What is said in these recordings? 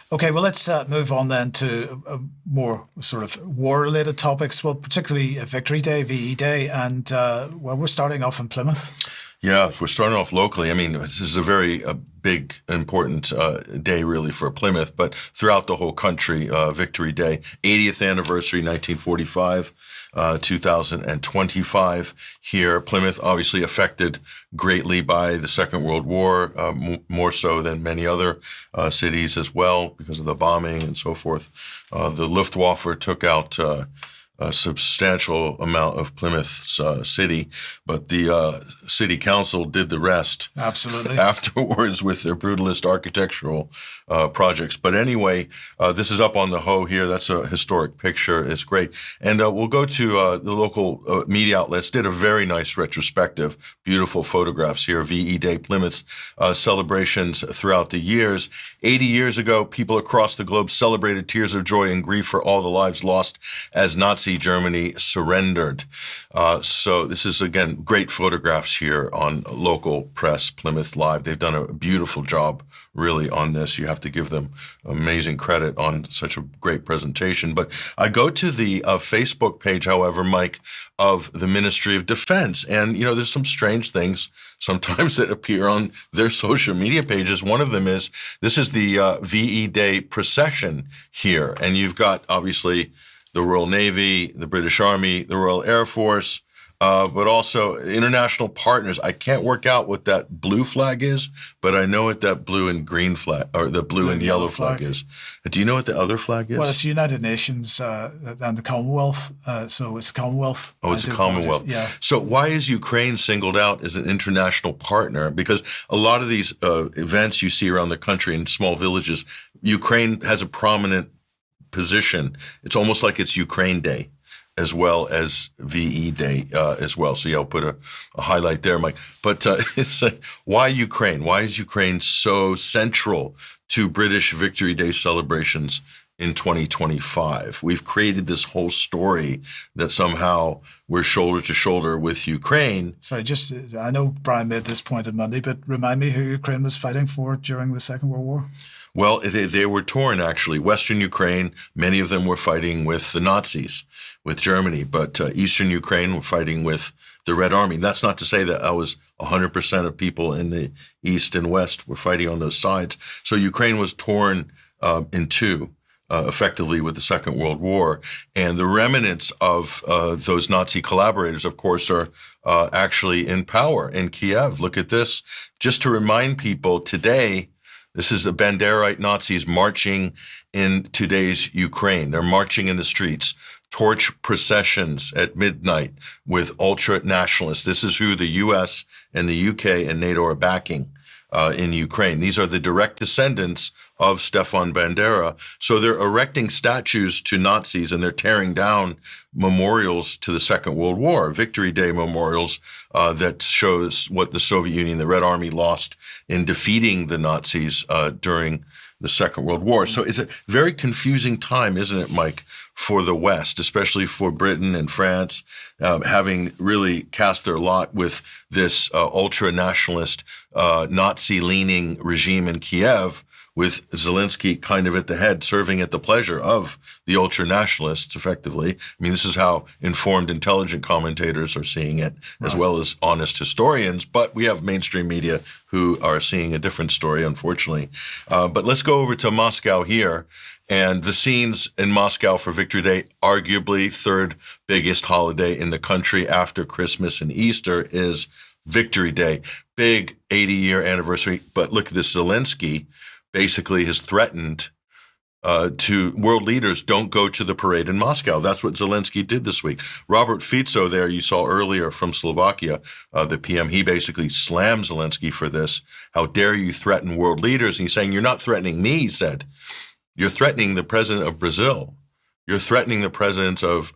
Okay, well, let's move on then to more sort of war-related topics. Well, particularly Victory Day, VE Day, and well, we're starting off in Plymouth. Yeah, we're starting off locally. I mean, this is a very big, important day, really, for Plymouth, but throughout the whole country, Victory Day, 80th anniversary, 1945, 2025. Here, Plymouth, obviously affected greatly by the Second World War, more so than many other cities as well, because of the bombing and so forth. The Luftwaffe took out a substantial amount of Plymouth's city, but the city council did the rest. Absolutely. Afterwards with their brutalist architectural projects. But anyway, this is up on the Hoe here. That's a historic picture. It's great. And we'll go to the local media outlets. Did a very nice retrospective, beautiful photographs here. VE Day, Plymouth's celebrations throughout the years. 80 years ago, people across the globe celebrated tears of joy and grief for all the lives lost as Nazi Germany surrendered. So this is, again, great photographs here on local press, Plymouth Live. They've done a beautiful job, really, on this. You have to give them amazing credit on such a great presentation. But I go to the Facebook page, however, Mike, of the Ministry of Defense. And, there's some strange things sometimes that appear on their social media pages. One of them is, this is the VE Day procession here. And you've got, obviously, the Royal Navy, the British Army, the Royal Air Force, but also international partners. I can't work out what that blue flag is, but I know what that blue and green flag, or the blue and yellow flag is. Do you know what the other flag is? Well, it's the United Nations and the Commonwealth, so it's Commonwealth. Oh, it's a Commonwealth. Yeah. So why is Ukraine singled out as an international partner? Because a lot of these events you see around the country in small villages, Ukraine has a prominent position. It's almost like it's Ukraine Day as well as VE Day as well. So I'll put a highlight there, Mike. But it's why Ukraine? Why is Ukraine so central to British Victory Day celebrations in 2025? We've created this whole story that somehow we're shoulder to shoulder with Ukraine. Sorry, I know Brian made this point on Monday, but remind me who Ukraine was fighting for during the Second World War? Well, they were torn, actually. Western Ukraine, many of them were fighting with the Nazis, with Germany, but Eastern Ukraine were fighting with the Red Army. That's not to say that 100% of people in the East and West were fighting on those sides. So Ukraine was torn in two, effectively, with the Second World War. And the remnants of those Nazi collaborators, of course, are actually in power in Kiev. Look at this. Just to remind people, today, this is the Banderite Nazis marching in today's Ukraine. They're marching in the streets, torch processions at midnight with ultra-nationalists. This is who the U.S. and the U.K. and NATO are backing in Ukraine. These are the direct descendants of Stefan Bandera. So they're erecting statues to Nazis and they're tearing down memorials to the Second World War, Victory Day memorials that shows what the Soviet Union, the Red Army, lost in defeating the Nazis during the Second World War. So it's a very confusing time, isn't it, Mike, for the West, especially for Britain and France, having really cast their lot with this ultra-nationalist, Nazi-leaning regime in Kiev, with Zelensky kind of at the head, serving at the pleasure of the ultra-nationalists, effectively. I mean, this is how informed, intelligent commentators are seeing it, as well as honest historians. But we have mainstream media who are seeing a different story, unfortunately. But let's go over to Moscow here. And the scenes in Moscow for Victory Day, arguably third biggest holiday in the country after Christmas and Easter, is Victory Day. Big 80-year anniversary. But look at this, Zelensky basically has threatened to world leaders, don't go to the parade in Moscow. That's what Zelensky did this week. Robert Fico there, you saw earlier from Slovakia, the PM, he basically slammed Zelensky for this. How dare you threaten world leaders? And he's saying, you're not threatening me, he said. You're threatening the president of Brazil. You're threatening the president of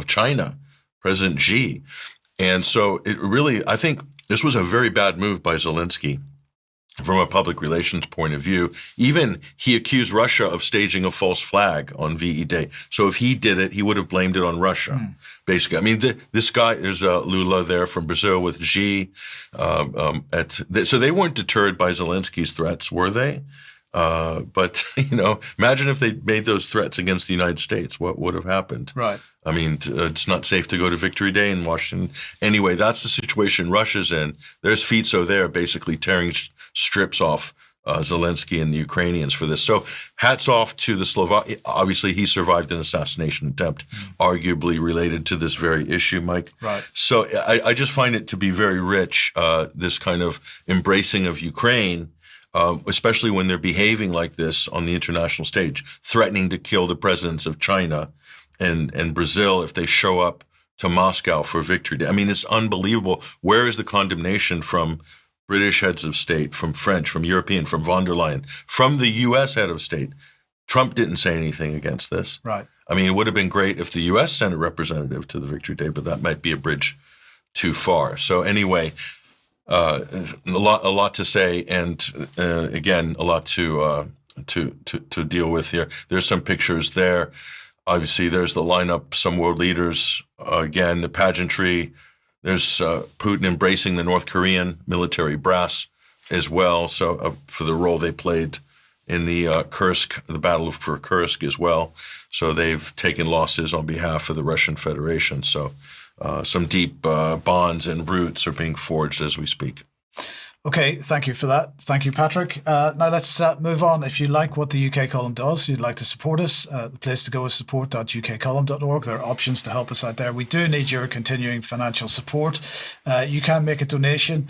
China, President Xi. And so it really, I think this was a very bad move by Zelensky from a public relations point of view. Even he accused Russia of staging a false flag on VE Day. So if he did it, he would have blamed it on Russia, basically. I mean, this guy, there's Lula there from Brazil with Xi. So they weren't deterred by Zelensky's threats, were they? But imagine if they made those threats against the United States. What would have happened? Right. I mean, it's not safe to go to Victory Day in Washington. Anyway, that's the situation Russia's in. There's Fico there basically tearing strips off Zelensky and the Ukrainians for this. So hats off to the Slovak. Obviously, he survived an assassination attempt, arguably related to this very issue, Mike. Right. So I just find it to be very rich, this kind of embracing of Ukraine, especially when they're behaving like this on the international stage, threatening to kill the presidents of China and Brazil if they show up to Moscow for Victory Day. I mean, it's unbelievable. Where is the condemnation from British heads of state, from French, from European, from von der Leyen, from the U.S. head of state? Trump didn't say anything against this. Right. I mean, it would have been great if the U.S. sent a representative to the Victory Day, but that might be a bridge too far. So anyway, a lot to say, and again, a lot to deal with here. There's some pictures there. Obviously, there's the lineup, some world leaders. Again, the pageantry. There's Putin embracing the North Korean military brass as well. So for the role they played in the Kursk, the battle for Kursk as well. So they've taken losses on behalf of the Russian Federation. So some deep bonds and roots are being forged as we speak. Okay, thank you for that. Thank you, Patrick. Now let's move on. If you like what the UK column does, you'd like to support us, the place to go is support.ukcolumn.org. There are options to help us out there. We do need your continuing financial support. You can make a donation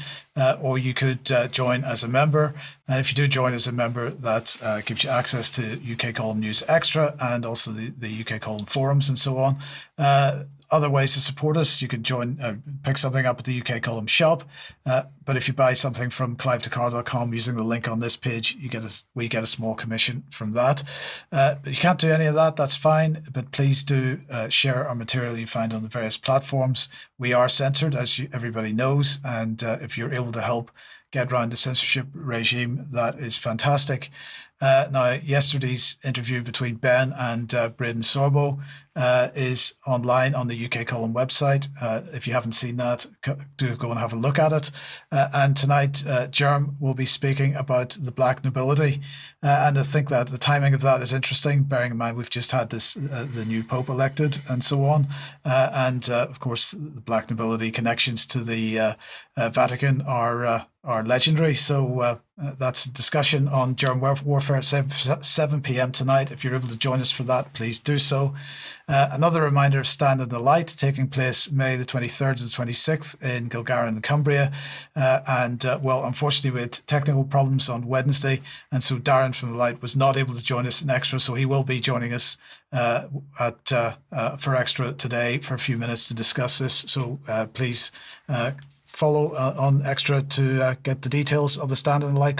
or you could join as a member. And if you do join as a member, that gives you access to UK Column News Extra and also the UK Column forums and so on. Other ways to support us, you could join, pick something up at the UK Column shop. But if you buy something from clivethecar.com using the link on this page, we get a small commission from that. But you can't do any of that, that's fine. But please do share our material you find on the various platforms. We are censored, as everybody knows. And if you're able to help get around the censorship regime, that is fantastic. Now, yesterday's interview between Ben and Braden Sorbo is online on the UK Column website. If you haven't seen that, do go and have a look at it. And tonight, Jerm will be speaking about the black nobility. And I think that the timing of that is interesting, bearing in mind we've just had the new Pope elected and so on. And of course, the black nobility connections to the Vatican are legendary. So that's a discussion on German warfare at 7 p.m. tonight. If you're able to join us for that, please do so. Another reminder of Stand in the Light, taking place May the 23rd to the 26th in Gilgarran and Cumbria. Well, unfortunately, we had technical problems on Wednesday, and so Darren from the Light was not able to join us in Extra, so he will be joining us for Extra today for a few minutes to discuss this. So please follow on Extra to get the details of the Stand in the Light